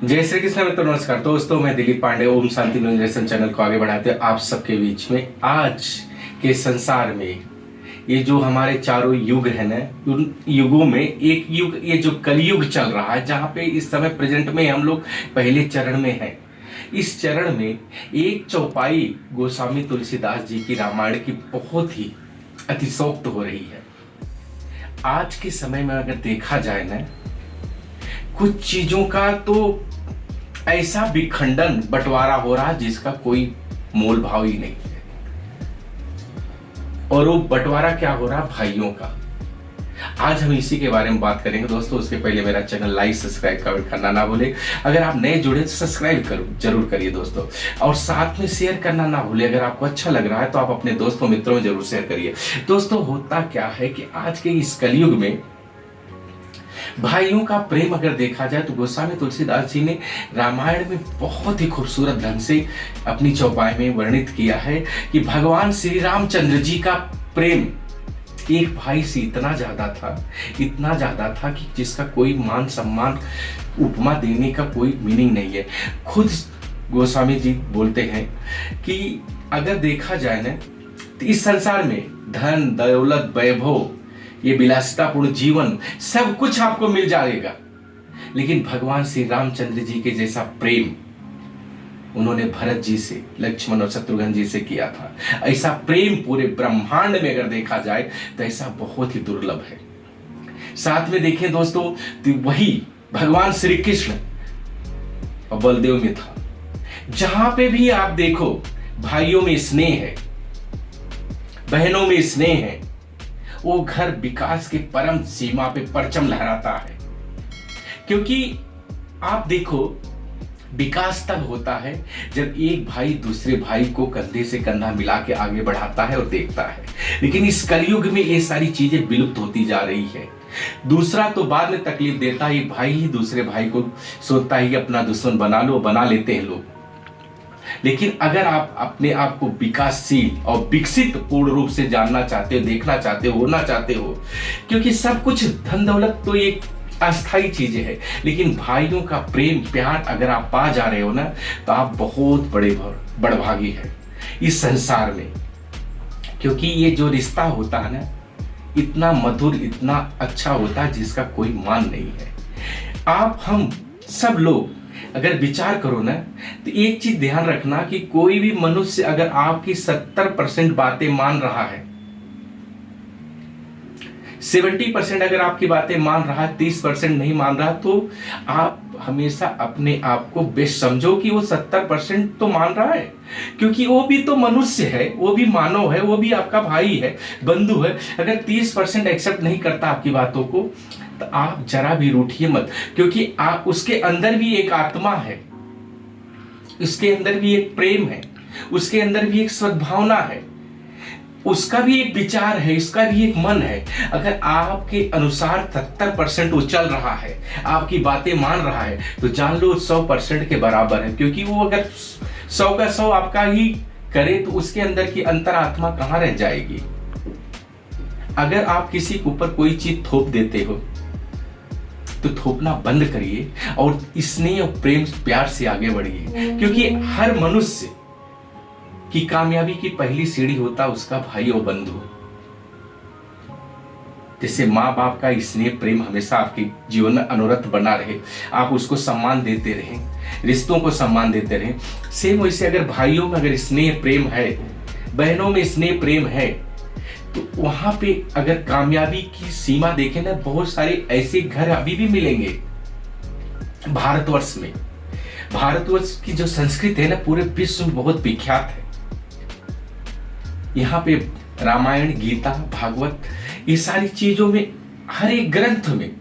जय श्री कृष्ण मित्रों, नमस्कार दोस्तों। मैं दिलीप पांडे ओम शांति जनरेशन चैनल को आगे बढ़ाते आप सबके बीच में आज के संसार में ये जो हमारे चारों युग है ना, उन युगों में एक युग ये जो कलयुग चल रहा है, जहाँ पे इस समय प्रेजेंट में हम लोग पहले चरण में हैं। इस चरण में एक चौपाई गोस्वामी तुलसीदास जी की रामायण की बहुत ही अतिशोक्त हो रही है। आज के समय में अगर देखा जाए ना, कुछ चीजों का तो ऐसा विखंडन बंटवारा हो रहा है जिसका कोई मोल भाव ही नहीं है। और वो बंटवारा क्या हो रहा है? भाइयों का। आज हम इसी के बारे में बात करेंगे दोस्तों। उसके पहले मेरा चैनल लाइक सब्सक्राइब कमेंट करना ना भूले। अगर आप नए जुड़े तो सब्सक्राइब जरूर करिए दोस्तों, और साथ में शेयर करना ना भूले। अगर आपको अच्छा लग रहा है तो आप अपने दोस्तों मित्रों में जरूर शेयर करिए। दोस्तों, होता क्या है कि आज के इस कलयुग में भाइयों का प्रेम अगर देखा जाए तो गोस्वामी तुलसीदास जी ने रामायण में बहुत ही खूबसूरत ढंग से अपनी चौपाई में वर्णित किया है कि भगवान श्री रामचंद्र जी का प्रेम एक भाई से इतना ज्यादा था कि जिसका कोई मान सम्मान उपमा देने का कोई मीनिंग नहीं है। खुद गोस्वामी जी बोलते हैं कि अगर देखा जाए ना तो इस संसार में धन दौलत वैभव, ये विलासितापूर्ण जीवन, सब कुछ आपको मिल जाएगा, लेकिन भगवान श्री रामचंद्र जी के जैसा प्रेम उन्होंने भरत जी से, लक्ष्मण और शत्रुघ्न जी से किया था। ऐसा प्रेम पूरे ब्रह्मांड में अगर देखा जाए तो ऐसा बहुत ही दुर्लभ है। साथ में देखें दोस्तों तो वही भगवान श्री कृष्ण और बलदेव में था। जहां पे भी आप देखो भाइयों में स्नेह है, बहनों में स्नेह है, वो घर विकास के परम सीमा पे परचम लहराता है। क्योंकि आप देखो, विकास तब होता है जब एक भाई दूसरे भाई को कंधे से कंधा मिला के आगे बढ़ाता है और देखता है। लेकिन इस कलयुग में ये सारी चीजें विलुप्त होती जा रही है। दूसरा तो बाद में तकलीफ देता है, एक भाई ही दूसरे भाई को सोचता है कि अपना दुश्मन बना लो, बना लेते हैं लोग। लेकिन अगर आप अपने आप को विकासशील और विकसित पूर्ण रूप से जानना चाहते हो, देखना चाहते हो, होना चाहते हो, क्योंकि सब कुछ धन दौलत तो एक अस्थायी चीजें है, लेकिन भाइयों का प्रेम प्यार अगर आप पा जा रहे हो ना तो आप बहुत बड़भागी है इस संसार में। क्योंकि ये जो रिश्ता होता है ना, इतना मधुर, इतना अच्छा होता है जिसका कोई मान नहीं है। आप हम सब लोग अगर विचार करो ना तो एक चीज ध्यान रखना कि कोई भी मनुष्य अगर आपकी 70% बातें मान रहा है, 70% अगर आपकी बातें मान रहा है, 30% नहीं मान रहा, तो आप हमेशा अपने आप को बेस्ट समझो कि वो 70% तो मान रहा है। क्योंकि वो भी तो मनुष्य है, वो भी मानव है, वो भी आपका भाई है, बंधु है। अगर 30% एक्सेप्ट नहीं करता आपकी बातों को तो आप जरा भी रूठिए मत, क्योंकि आप उसके अंदर भी एक आत्मा है, उसके अंदर भी एक प्रेम है, उसके अंदर भी एक सद्भावना है, उसका भी एक विचार है, इसका भी एक मन है। अगर आपके अनुसार 70% वो चल रहा है, आपकी बातें मान रहा है, तो जान लो 100% के बराबर है। क्योंकि वो अगर 100 का 100 आपका ही करे तो उसके अंदर की अंतरात्मा कहां रह जाएगी। अगर आप किसी के ऊपर कोई चीज थोप देते हो तो थोपना बंद करिए और स्नेह और प्रेम प्यार से आगे बढ़िए। क्योंकि हर मनुष्य की कामयाबी की पहली सीढ़ी होता उसका भाई और बंधु। जैसे माँ बाप का स्नेह प्रेम हमेशा आपके जीवन में अनवरत बना रहे, आप उसको सम्मान देते रहें, रिश्तों को सम्मान देते रहें। सेम वैसे अगर भाइयों में अगर स्नेह प्रेम है, बहनों में स्नेह प्रेम है, तो वहां पे अगर कामयाबी की सीमा देखें ना, बहुत सारे ऐसे घर अभी भी मिलेंगे भारतवर्ष में। भारतवर्ष की जो संस्कृति है ना, पूरे विश्व में बहुत विख्यात है। यहाँ पे रामायण, गीता, भागवत, ये सारी चीजों में, हर एक ग्रंथ में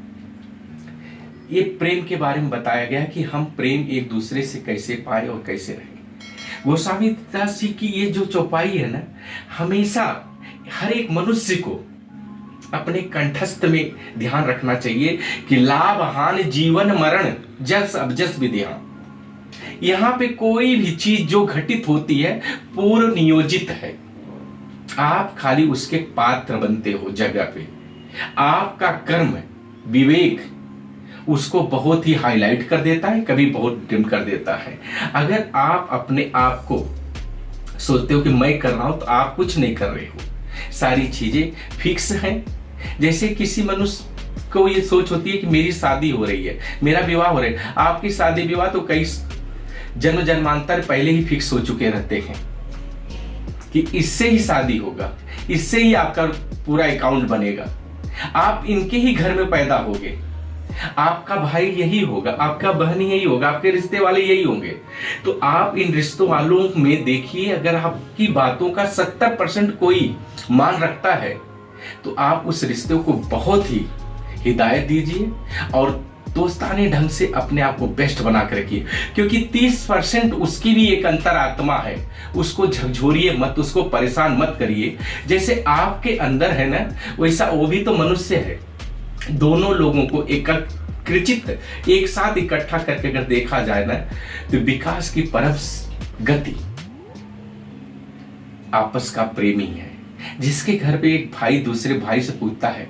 ये प्रेम के बारे में बताया गया कि हम प्रेम एक दूसरे से कैसे पाए और कैसे रहे। गोस्वामी दास जी की ये जो चौपाई है ना, हमेशा हर एक मनुष्य को अपने कंठस्थ में ध्यान रखना चाहिए कि लाभ हानि जीवन मरण जस अबजस विधियां। यहां पे कोई भी चीज जो घटित होती है पूर्व नियोजित है। आप खाली उसके पात्र बनते हो जगह पे। आपका कर्म, विवेक उसको बहुत ही हाईलाइट कर देता है, कभी बहुत डिम कर देता है। अगर आप अपने आप को सोचते हो कि मैं कर रहा हूं, तो आप कुछ नहीं कर रहे हो, सारी चीजें फिक्स हैं। जैसे किसी मनुष्य को ये सोच होती है कि मेरी शादी हो रही है, मेरा विवाह हो रहा है। आपकी शादी विवाह तो कई जन्म जन्मांतर पहले ही फिक्स हो चुके रहते हैं कि इससे ही शादी होगा, इससे ही आपका पूरा अकाउंट बनेगा, आप इनके ही घर में पैदा होगे, आपका भाई यही होगा, आपका बहन यही होगा, आपके रिश्ते वाले यही होंगे। तो आप इन रिश्तों वालों में देखिए, अगर आपकी बातों का 70% कोई मान रखता है तो आप उस रिश्ते को बहुत ही हिदायत दीजिए और दोस्ताने ढंग से अपने आप को बेस्ट बना कर रखिए, क्योंकि 30% उसकी भी एक अंतरात्मा है। उसको झकझोरिए मत, उसको परेशान मत करिए। जैसे आपके अंदर है ना, वैसा वो भी तो मनुष्य है। दोनों लोगों को एकत्रित एक साथ इकट्ठा करके अगर देखा जाए ना, तो विकास की परम गति आपस का प्रेमी है। जिसके घर पे एक भाई दूसरे भाई से पूछता है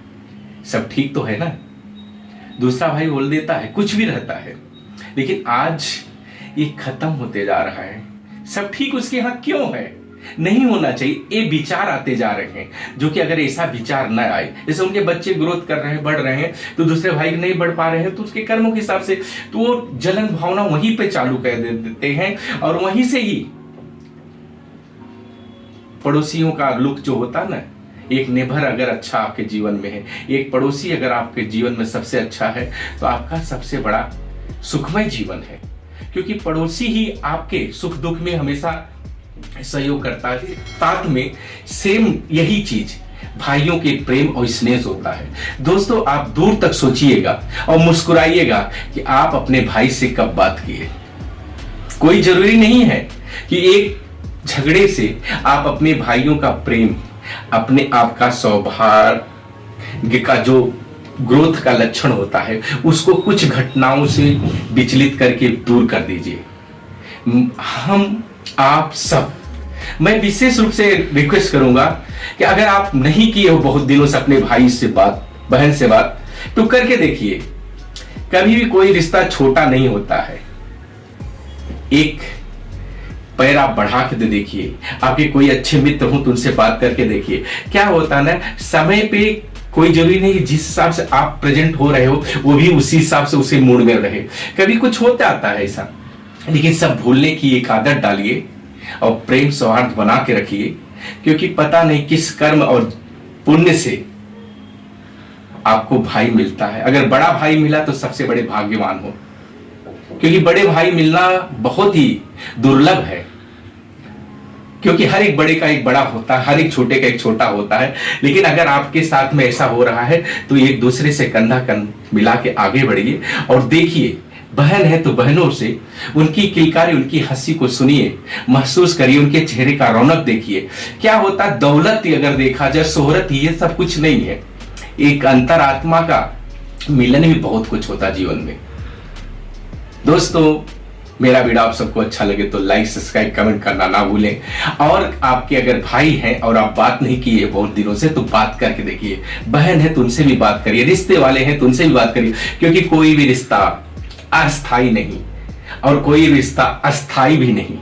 सब ठीक तो है ना, दूसरा भाई बोल देता है कुछ भी रहता है। लेकिन आज ये खत्म होते जा रहा है। सब ठीक उसके यहाँ क्यों है, नहीं होना चाहिए, ये विचार आते जा रहे हैं। जो कि अगर ऐसा विचार न आए, जैसे उनके बच्चे ग्रोथ कर रहे हैं, बढ़ रहे हैं, तो दूसरे भाई नहीं बढ़ पा रहे हैं, तो उसके कर्मों के हिसाब से तो वो जलन भावना वहीं पे चालू कर देते हैं और वहीं से ही पड़ोसियों का लुक जो होता ना, एक नेबर अगर अच्छा आपके जीवन में है, एक पड़ोसी अगर आपके जीवन में सबसे अच्छा है, तो आपका सबसे बड़ा सुखमय जीवन है। क्योंकि पड़ोसी ही आपके सुख दुख में हमेशा सहयोग करता है। साथ में सेम यही चीज भाइयों के प्रेम और स्नेह होता है। दोस्तों, आप दूर तक सोचिएगा और मुस्कुराइएगा कि आप अपने भाई से कब बात किए। कोई जरूरी नहीं है कि एक झगड़े से आप अपने भाइयों का प्रेम, अपने आप का सौभाग्य का जो ग्रोथ का लक्षण होता है, उसको कुछ घटनाओं से विचलित करके दूर कर दीजिए। हम आप सब, मैं विशेष रूप से रिक्वेस्ट करूंगा कि अगर आप नहीं किए हो बहुत दिनों से अपने भाई से बात, बहन से बात, तो करके देखिए। कभी भी कोई रिश्ता छोटा नहीं होता है। एक पैर आप बढ़ा के देखिए। आपके कोई अच्छे मित्र हो तो उनसे बात करके देखिए। क्या होता है ना, समय पे कोई जरूरी नहीं जिस हिसाब से आप प्रेजेंट हो रहे हो वो भी उसी हिसाब से उसी मूड में रहे। कभी कुछ होता आता है ऐसा, लेकिन सब भूलने की एक आदत डालिए और प्रेम सौहार्द बना के रखिए। क्योंकि पता नहीं किस कर्म और पुण्य से आपको भाई मिलता है। अगर बड़ा भाई मिला तो सबसे बड़े भाग्यवान हो, क्योंकि बड़े भाई मिलना बहुत ही दुर्लभ है। क्योंकि हर एक बड़े का एक बड़ा होता है, हर एक छोटे का एक छोटा होता है। लेकिन अगर आपके साथ में ऐसा हो रहा है तो एक दूसरे से कंधा कंधा मिला के आगे बढ़िए और देखिए। बहन है तो बहनों से उनकी किलकारी, उनकी हंसी को सुनिए, महसूस करिए, उनके चेहरे का रौनक देखिए। क्या होता है, दौलत अगर देखा जाए, शोहरत, ये सब कुछ नहीं है। एक अंतरात्मा का मिलन भी बहुत कुछ होता जीवन में। दोस्तों, मेरा वीडियो आप सबको अच्छा लगे तो लाइक, सब्सक्राइब, कमेंट करना ना भूलें। और आपके अगर भाई हैं और आप बात नहीं किए बहुत दिनों से, तो बात करके देखिए। बहन है तो उनसे भी बात करिए, रिश्ते वाले हैं तो उनसे भी बात करिए। क्योंकि कोई भी रिश्ता अस्थाई नहीं और कोई रिश्ता अस्थाई भी नहीं।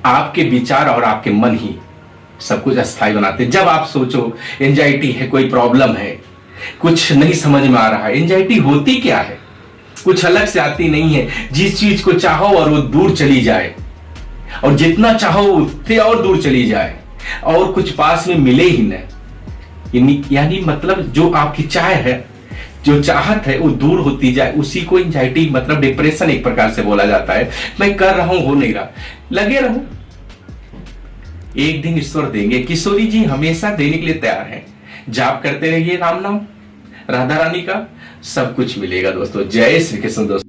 आपके विचार और आपके मन ही सब कुछ अस्थाई बनाते हैं। जब आप सोचो एंजाइटी है, कोई प्रॉब्लम है, कुछ नहीं समझ में आ रहा है, एंजाइटी होती क्या है, कुछ अलग से आती नहीं है। जिस चीज को चाहो और वो दूर चली जाए, और जितना चाहो उससे और दूर चली जाए, और कुछ पास में मिले ही न, यानी मतलब जो आपकी चाह है, जो चाहत है, वो दूर होती जाए, उसी को एंजाइटी मतलब डिप्रेशन एक प्रकार से बोला जाता है। मैं कर रहा हूं, हो नहीं रहा, लगे रहो, एक दिन ईश्वर देंगे। किशोरी जी हमेशा देने के लिए तैयार हैं। जाप करते रहिए राम नाम, राधा रानी का, सब कुछ मिलेगा दोस्तों। जय श्री कृष्ण दोस्तों।